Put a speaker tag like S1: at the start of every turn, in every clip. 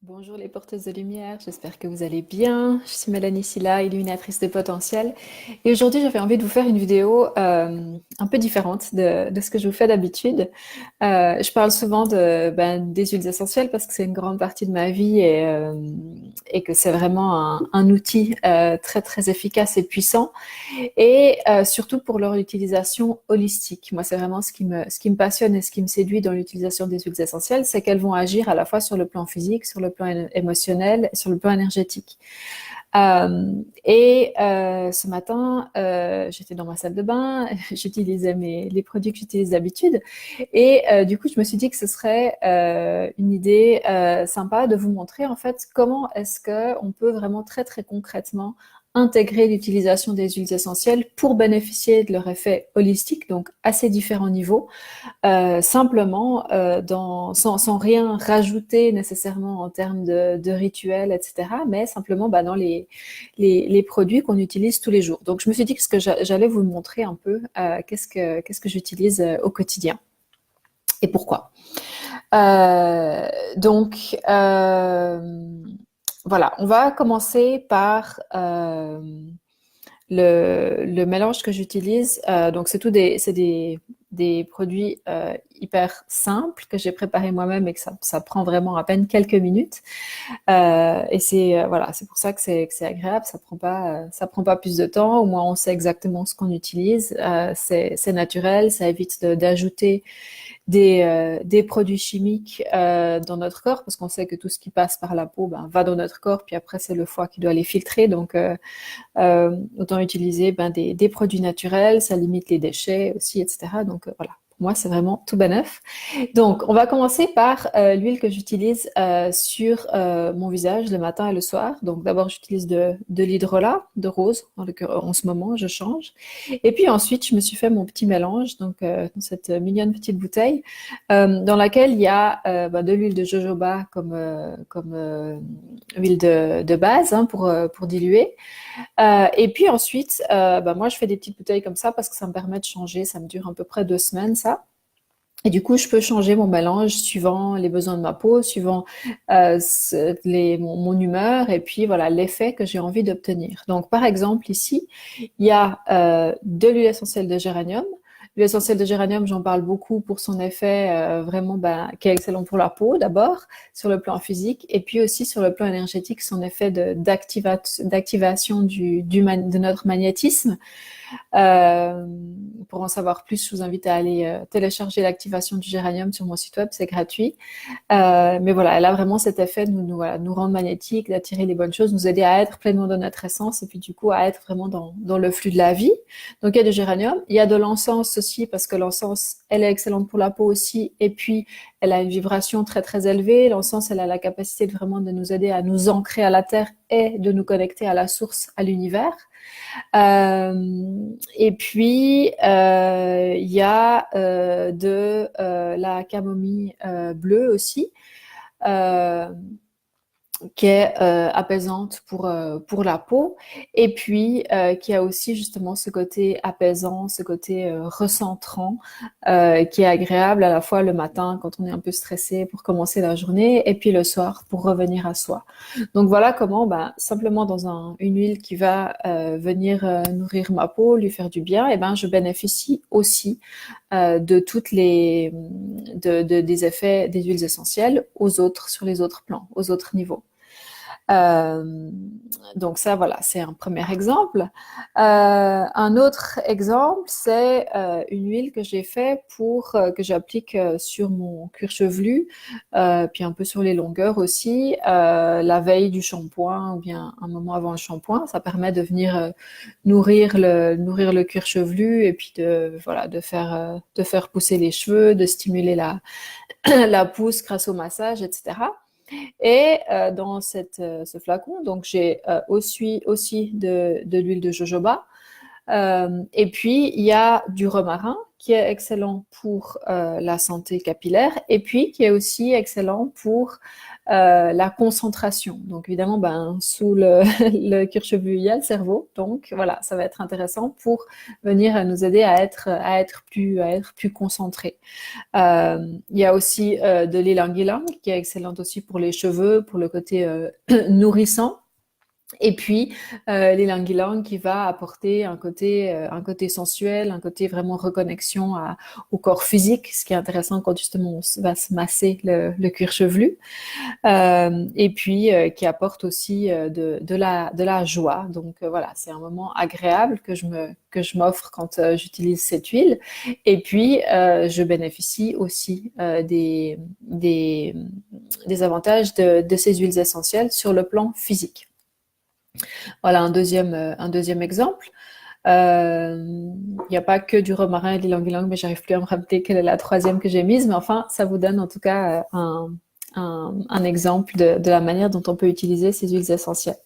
S1: Bonjour les porteuses de lumière, j'espère que vous allez bien. Je suis Mélanie Silla, illuminatrice de potentiel. Et aujourd'hui, j'avais envie de vous faire une vidéo un peu différente de ce que je vous fais d'habitude. Je parle souvent des huiles essentielles parce que c'est une grande partie de ma vie et que c'est vraiment un outil très très efficace et puissant. Et surtout pour leur utilisation holistique. Moi, c'est vraiment ce qui me passionne et ce qui me séduit dans l'utilisation des huiles essentielles, c'est qu'elles vont agir à la fois sur le plan physique, sur le plan émotionnel et sur le plan énergétique. Ce matin, j'étais dans ma salle de bain, j'utilisais les produits que j'utilise d'habitude, et du coup, je me suis dit que ce serait une idée sympa de vous montrer en fait comment est-ce que on peut vraiment très très concrètement intégrer l'utilisation des huiles essentielles pour bénéficier de leur effet holistique, donc à ces différents niveaux, simplement sans rien rajouter nécessairement en termes de rituels, etc., mais simplement dans les produits qu'on utilise tous les jours. Donc je me suis dit que ce que j'allais vous montrer un peu qu'est-ce que j'utilise au quotidien et pourquoi. Euh, donc voilà, on va commencer par le mélange que j'utilise. Donc c'est des produits hyper simples que j'ai préparés moi-même et que ça prend vraiment à peine quelques minutes. Et c'est voilà, c'est pour ça que c'est agréable. Ça prend pas plus de temps. Au moins on sait exactement ce qu'on utilise. C'est naturel. Ça évite d'ajouter des produits chimiques dans notre corps, parce qu'on sait que tout ce qui passe par la peau va dans notre corps, puis après c'est le foie qui doit les filtrer. Donc autant utiliser des produits naturels, ça limite les déchets aussi, etc. Donc voilà. Pour moi, c'est vraiment tout bénef. Donc, on va commencer par l'huile que j'utilise sur mon visage le matin et le soir. Donc, d'abord, j'utilise de l'hydrolat, de rose. En ce moment, je change. Et puis ensuite, je me suis fait mon petit mélange, donc dans cette mignonne petite bouteille, dans laquelle il y a de l'huile de jojoba comme huile de base pour diluer. Et puis ensuite, moi, je fais des petites bouteilles comme ça parce que ça me permet de changer. Ça me dure à peu près 2 semaines, ça. Et du coup, je peux changer mon mélange suivant les besoins de ma peau, suivant mon humeur et puis voilà l'effet que j'ai envie d'obtenir. Donc, par exemple, ici, il y a de l'huile essentielle de géranium. L'huile essentielle de géranium, j'en parle beaucoup pour son effet vraiment qui est excellent pour la peau d'abord, sur le plan physique, et puis aussi sur le plan énergétique, son effet d'activation de notre magnétisme. Euh, pour en savoir plus, je vous invite à aller télécharger l'activation du géranium sur mon site web, c'est gratuit. Mais voilà, elle a vraiment cet effet de nous rendre magnétiques, d'attirer les bonnes choses, nous aider à être pleinement dans notre essence et puis du coup à être vraiment dans le flux de la vie. Donc il y a du géranium, il y a de l'encens aussi parce que l'encens, elle est excellente pour la peau aussi et puis elle a une vibration très très élevée. L'encens, elle a la capacité de vraiment de nous aider à nous ancrer à la terre et de nous connecter à la source, à l'univers. Et puis, il y a la camomille bleue aussi, euh, qui est apaisante pour la peau, et puis qui a aussi justement ce côté apaisant, ce côté recentrant, qui est agréable à la fois le matin quand on est un peu stressé pour commencer la journée, et puis le soir pour revenir à soi. Donc voilà comment, simplement dans une huile qui va venir nourrir ma peau, lui faire du bien, et je bénéficie aussi de toutes des effets des huiles essentielles sur les autres plans, aux autres niveaux. Euh, donc ça, voilà, c'est un premier exemple. Un autre exemple, c'est une huile que j'ai fait que j'applique sur mon cuir chevelu, puis un peu sur les longueurs aussi, la veille du shampoing ou bien un moment avant le shampoing. Ça permet de venir nourrir le cuir chevelu et puis de faire pousser les cheveux, de stimuler la pousse grâce au massage, etc. Et dans ce flacon, donc j'ai aussi de l'huile de jojoba. Et puis il y a du romarin qui est excellent pour la santé capillaire et puis qui est aussi excellent pour la concentration. Donc évidemment, sous le, le cuir chevelu, il y a le cerveau. Donc voilà, ça va être intéressant pour venir nous aider à être plus concentré. Il y a aussi de l'ylang-ylang qui est excellente aussi pour les cheveux, pour le côté nourrissant. Et puis l'ylang-ylang qui va apporter un côté sensuel, un côté vraiment reconnexion au corps physique, ce qui est intéressant quand justement on va se masser le cuir chevelu. Et puis qui apporte aussi de la joie. Donc voilà, c'est un moment agréable que je m'offre quand j'utilise cette huile. Et puis je bénéficie aussi des avantages de ces huiles essentielles sur le plan physique. Voilà un deuxième exemple. Il n'y a pas que du romarin et de l'ylang-ylang, mais j'arrive plus à me rappeler quelle est la troisième que j'ai mise. Mais enfin, ça vous donne en tout cas un exemple de la manière dont on peut utiliser ces huiles essentielles.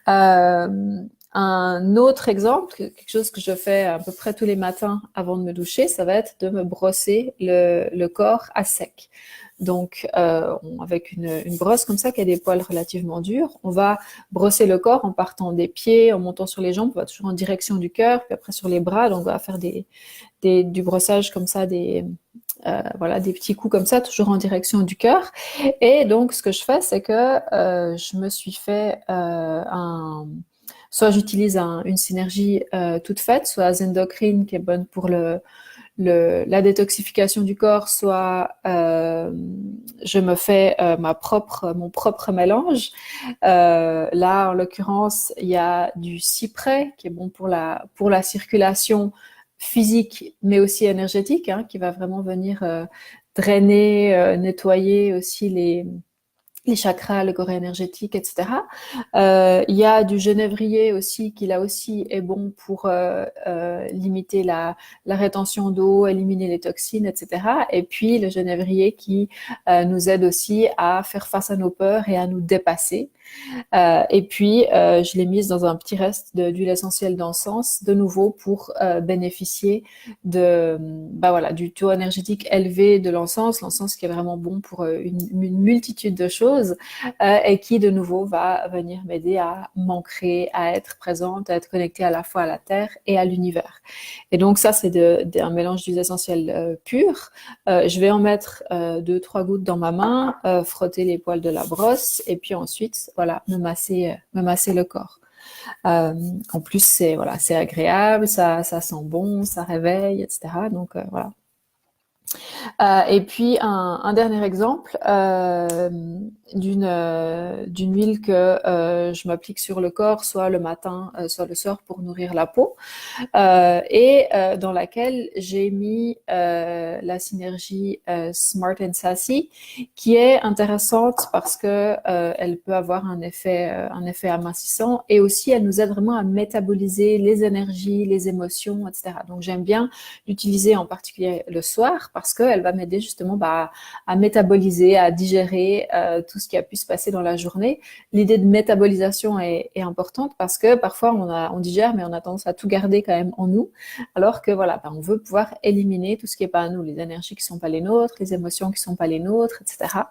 S1: Un autre exemple, quelque chose que je fais à peu près tous les matins avant de me doucher, ça va être de me brosser le corps à sec. Donc, avec une brosse comme ça qui a des poils relativement durs, on va brosser le corps en partant des pieds, en montant sur les jambes, on va toujours en direction du cœur, puis après sur les bras, donc on va faire du brossage comme ça, voilà, des petits coups comme ça, toujours en direction du cœur. Et donc, ce que je fais, c'est que je me suis fait soit j'utilise une synergie toute faite, soit Zendocrine qui est bonne pour la détoxification du corps, soit je me fais mon propre mélange. Là, en l'occurrence, il y a du cyprès qui est bon pour la circulation physique, mais aussi énergétique, hein, qui va vraiment venir drainer, nettoyer aussi les chakras, le corps énergétique, etc. Il y a du genévrier aussi, qui là aussi est bon pour limiter la rétention d'eau, éliminer les toxines, etc. Et puis le genévrier qui nous aide aussi à faire face à nos peurs et à nous dépasser. Et puis, je l'ai mise dans un petit reste d'huile essentielle d'encens, de nouveau pour bénéficier voilà, du taux énergétique élevé de l'encens. L'encens qui est vraiment bon pour une multitude de choses et qui, de nouveau, va venir m'aider à m'ancrer, à être présente, à être connectée à la fois à la terre et à l'univers. Et donc ça, c'est un mélange d'huiles essentielles pures. Je vais en mettre 2-3 gouttes dans ma main, frotter les poils de la brosse et puis ensuite, voilà, me masser le corps. En plus, c'est agréable, ça sent bon, ça réveille, etc. Donc voilà. Et puis un dernier exemple d'une huile que je m'applique sur le corps, soit le matin, soit le soir pour nourrir la peau, et dans laquelle j'ai mis la synergie Smart and Sassy, qui est intéressante parce que elle peut avoir un effet amincissant et aussi elle nous aide vraiment à métaboliser les énergies, les émotions, etc. Donc j'aime bien l'utiliser en particulier le soir parce qu'elle va m'aider justement à métaboliser, à digérer tout ce qui a pu se passer dans la journée. L'idée de métabolisation est importante parce que parfois on digère mais on a tendance à tout garder quand même en nous, alors que voilà, on veut pouvoir éliminer tout ce qui est pas à nous, les énergies qui sont pas les nôtres, les émotions qui sont pas les nôtres, etc.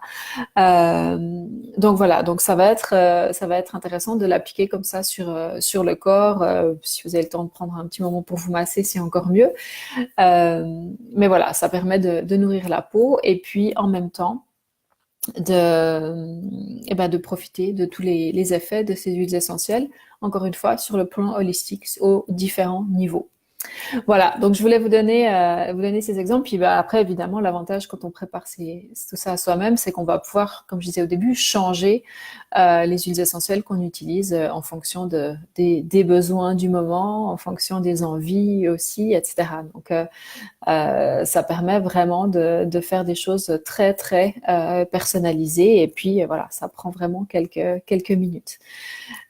S1: Donc voilà, donc ça va être intéressant de l'appliquer comme ça sur le corps. Si vous avez le temps de prendre un petit moment pour vous masser, c'est encore mieux. Mais voilà, ça permet de nourrir la peau et puis en même temps de profiter de tous les effets de ces huiles essentielles, encore une fois, sur le plan holistique, aux différents niveaux. Voilà, donc je voulais vous donner ces exemples. Puis après, évidemment, l'avantage quand on prépare tout ça à soi-même, c'est qu'on va pouvoir, comme je disais au début, changer les huiles essentielles qu'on utilise en fonction des besoins du moment, en fonction des envies aussi, etc. Donc, ça permet vraiment de faire des choses très, très personnalisées. Et puis, voilà, ça prend vraiment quelques minutes.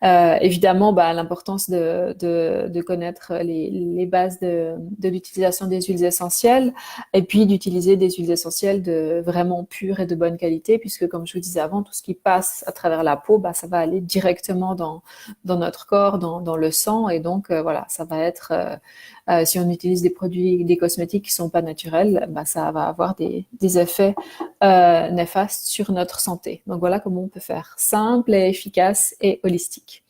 S1: Évidemment, l'importance de connaître les bases base de l'utilisation des huiles essentielles et puis d'utiliser des huiles essentielles de vraiment pures et de bonne qualité, puisque comme je vous disais avant, tout ce qui passe à travers la peau, bah, ça va aller directement dans notre corps, dans le sang, et donc voilà, ça va être si on utilise des produits, des cosmétiques qui sont pas naturels, bah, ça va avoir des effets néfastes sur notre santé. Donc voilà comment on peut faire simple et efficace et holistique.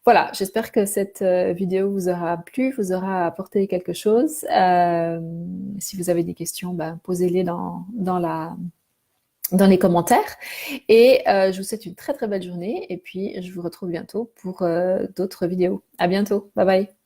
S1: Voilà, j'espère que cette vidéo vous aura plu, vous aura apporté quelque chose. Si vous avez des questions, ben, posez-les dans les commentaires. Et je vous souhaite une très très belle journée. Et puis, je vous retrouve bientôt pour d'autres vidéos. À bientôt. Bye bye.